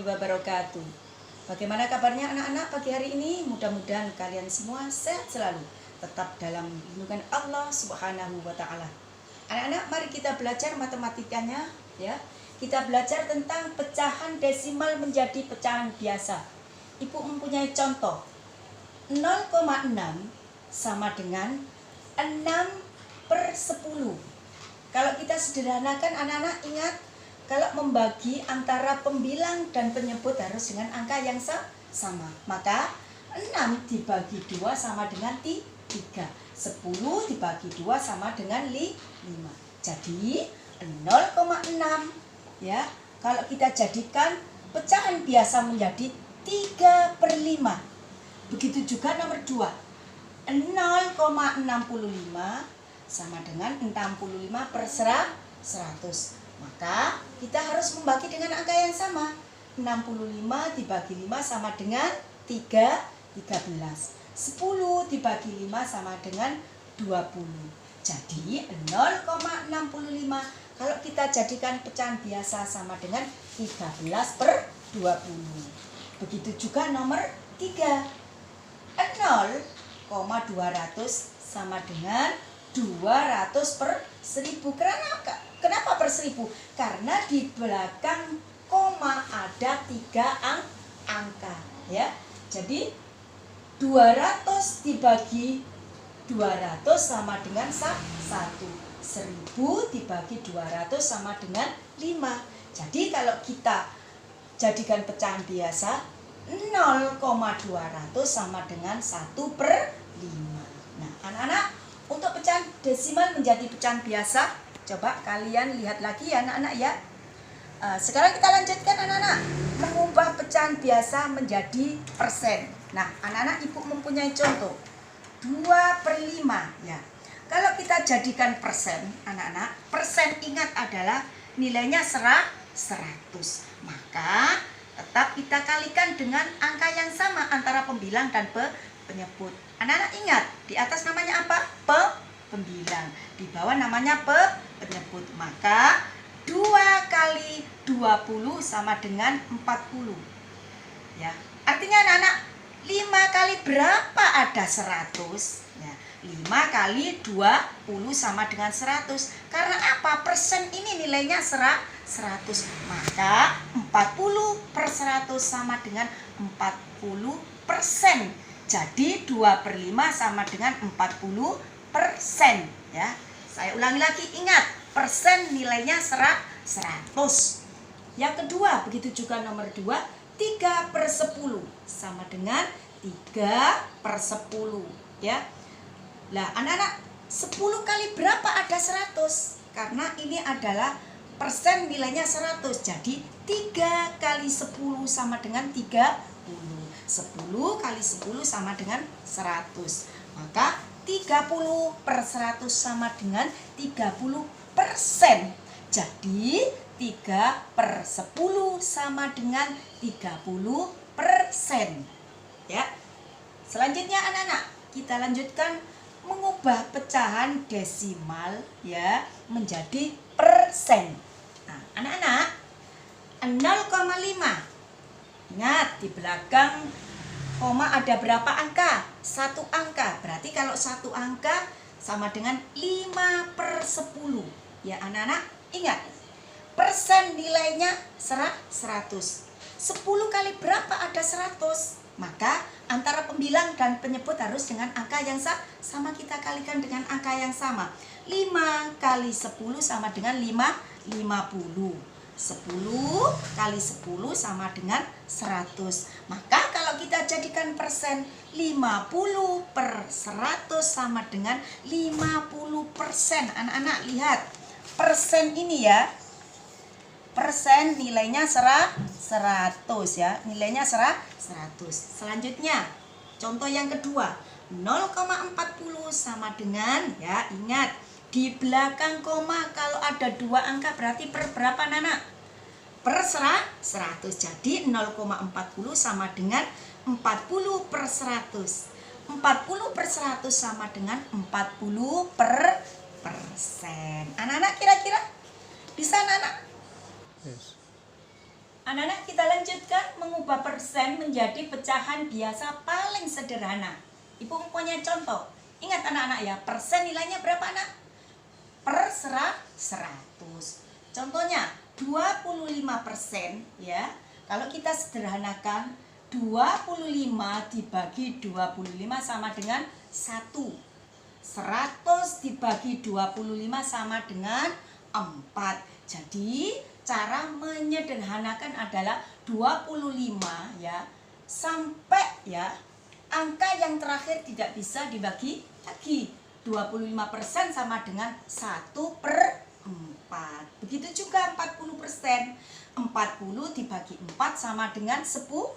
warahmatullahi wabarakatuh. Bagaimana kabarnya anak-anak pagi hari ini? Mudah-mudahan kalian semua sehat selalu, tetap dalam lindungan Allah Subhanahu wa Ta'ala. Anak-anak, mari kita belajar matematikanya ya. Kita belajar tentang pecahan desimal menjadi pecahan biasa. Ibu mempunyai contoh 0,6 sama dengan 6/10. Kalau kita sederhanakan anak-anak, ingat kalau membagi antara pembilang dan penyebut harus dengan angka yang sama. Maka 6 dibagi 2 sama dengan 3. 10 dibagi 2 sama dengan 5. Jadi 0,6 ya. Kalau kita jadikan pecahan biasa menjadi 3/5. Begitu juga nomor 2. 0,65 sama dengan 65/100. Maka kita harus membagi dengan angka yang sama. 65 dibagi 5 sama dengan 13. 10 dibagi 5 sama dengan 20. Jadi 0,65 kalau kita jadikan pecahan biasa sama dengan 13/20. Begitu juga nomor 3. 0,200 sama dengan 200/1000. Kenapa per 1000? Karena di belakang koma ada 3 angka ya. Jadi 200 dibagi 200 sama dengan 1. 1000 dibagi 200 sama dengan 5. Jadi kalau kita jadikan pecahan biasa, 0,200 sama dengan 1/5. Nah, anak-anak, untuk pecahan desimal menjadi pecahan biasa, coba kalian lihat lagi ya anak-anak ya. Sekarang kita lanjutkan anak-anak, mengubah pecahan biasa menjadi persen. Nah, anak-anak, ibu mempunyai contoh 2/5 ya. Kalau kita jadikan persen, anak-anak, persen ingat adalah nilainya 100. Maka tetap kita kalikan dengan angka yang sama antara pembilang dan penyebut. Anak-anak ingat, di atas namanya apa? Pembilang. Di bawah namanya penyebut. Maka 2 kali 20 sama dengan 40. Ya. Artinya anak-anak, 5 kali berapa ada 100? Ya. 5 kali 20 sama dengan 100. Karena apa? Persen ini nilainya 100. Maka 40/100 sama dengan 40%. Jadi 2/5 sama dengan 40% ya. Saya ulangi lagi, ingat, persen nilainya 100. Yang kedua, begitu juga nomor 2, 3/10 sama dengan 3/10 ya. Lah, anak-anak, 10 kali berapa ada 100? Karena ini adalah persen nilainya 100. Jadi 3 kali 10 sama dengan 30. 10 kali 10 sama dengan 100. Maka 30/100 sama dengan 30%. Jadi 3/10 sama dengan 30%. Ya. Selanjutnya anak-anak, kita lanjutkan mengubah pecahan desimal ya menjadi persen. Nah, anak-anak, 0,5. Ingat, di belakang koma ada berapa angka? 1 angka. Berarti kalau 1 angka sama dengan 5/10. Ya anak-anak, ingat, persen nilainya 100. 10 kali berapa ada 100? Maka antara pembilang dan penyebut harus dengan angka yang sama, kita kalikan dengan angka yang sama. 5 kali 10 sama dengan 50. 10 kali 10 sama dengan 100. Maka kalau kita jadikan persen, 50/100 sama dengan 50%. Anak-anak lihat, persen ini ya. Persen nilainya 100 ya. Nilainya 100. Selanjutnya, contoh yang kedua, 0,40 sama dengan, ya ingat, di belakang koma kalau ada 2 angka berarti per berapa anak-anak? Per 100. Jadi 0,40 sama dengan 40/100. 40/100 sama dengan 40%. Anak-anak kira-kira bisa anak-anak? Yes. Anak-anak, kita lanjutkan mengubah persen menjadi pecahan biasa paling sederhana. Ibu mempunyai contoh. Ingat anak-anak ya, persen nilainya berapa anak? Per 100. Contohnya 25% ya. Kalau kita sederhanakan 25 dibagi 25 sama dengan 1. 100 dibagi 25 sama dengan 4. Jadi cara menyederhanakan adalah 25 ya, sampai ya angka yang terakhir tidak bisa dibagi lagi. 25% sama dengan 1/4. Begitu juga 40%. 40 dibagi 4 sama dengan 10.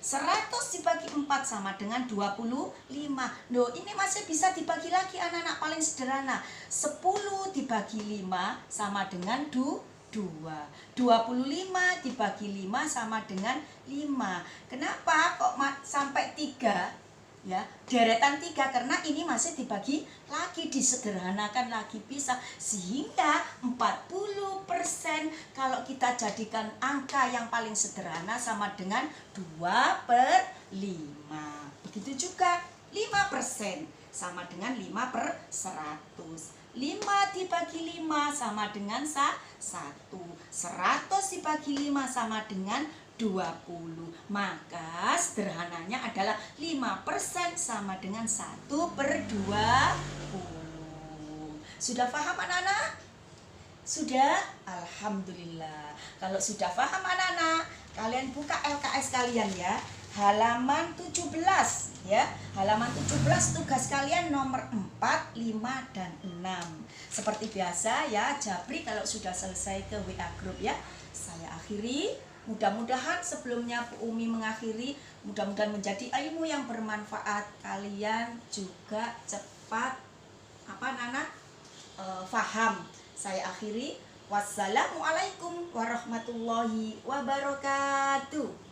100 dibagi 4 sama dengan 25. Loh, ini masih bisa dibagi lagi anak-anak, paling sederhana. 10 dibagi 5 sama dengan 2. 25 dibagi 5 sama dengan 5. Kenapa kok sampai 3? Ya, deretan 3 karena ini masih dibagi lagi, disederhanakan lagi bisa, sehingga 40% kalau kita jadikan angka yang paling sederhana sama dengan 2/5. Begitu juga 5% sama dengan 5/100. 5 dibagi 5 sama dengan 1. 100 dibagi 5 sama dengan 20. Maka sederhananya adalah 5% sama dengan 1/20. Sudah paham anak-anak? Sudah? Alhamdulillah. Kalau sudah paham anak-anak, kalian buka LKS kalian ya. Halaman 17 ya. Halaman 17 tugas kalian nomor 4, 5 dan 6. Seperti biasa ya, Japri kalau sudah selesai ke WA group ya. Saya akhiri. Mudah-mudahan sebelumnya Bu Umi mengakhiri, mudah-mudahan menjadi ilmu yang bermanfaat. Kalian juga cepat faham. Saya akhiri. Wassalamualaikum warahmatullahi wabarakatuh.